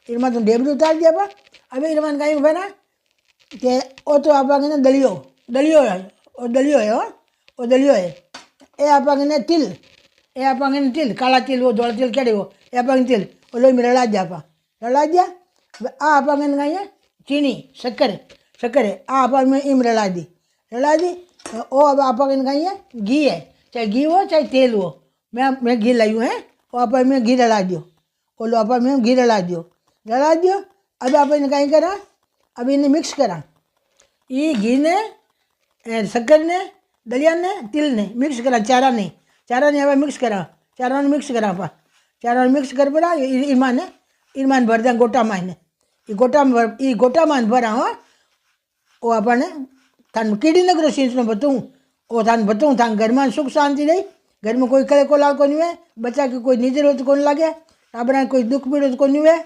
इनमें तो डेबरू उतार दिया पा अभी इनमें कहीं बना कि वो तो आप दलियो दलियो है वो दलियो है वो दलियो है ये आप तिल ये आप तिल काला तिल वो धोला तिल क्या वो ये आप तिल वो लोग रला दिया पा रला दिया आ आप कहीं चीनी शक्कर है आ आप इम रला दी वो अब आप कहीं घी है चाहे घी हो चाहे तेल हो मैं घी लाई हूँ है वो आप में घी रला दियो वो लो आप में घी रला दियो अब आप कहीं करा अब इन्हें मिक्स करा ये घी ने शक्कर ने दलिया ने तिल ने मिक्स करा चारा ने अब मिक्स करा मिक्स करा पा चारा मिक्स कर पड़ा ईमान भर दें गोटा में ये गोटा में भरा हो वो अपने थान कीड़ी नगरो सींच में बताऊँ वो थान बताऊँ थान घर में सुख शांति रही घर में कोई करे को लाल को नहीं है बच्चा की कोई निजर हो तो कौन लगे अपना कोई दुख पीड़ो तो कौन नहीं है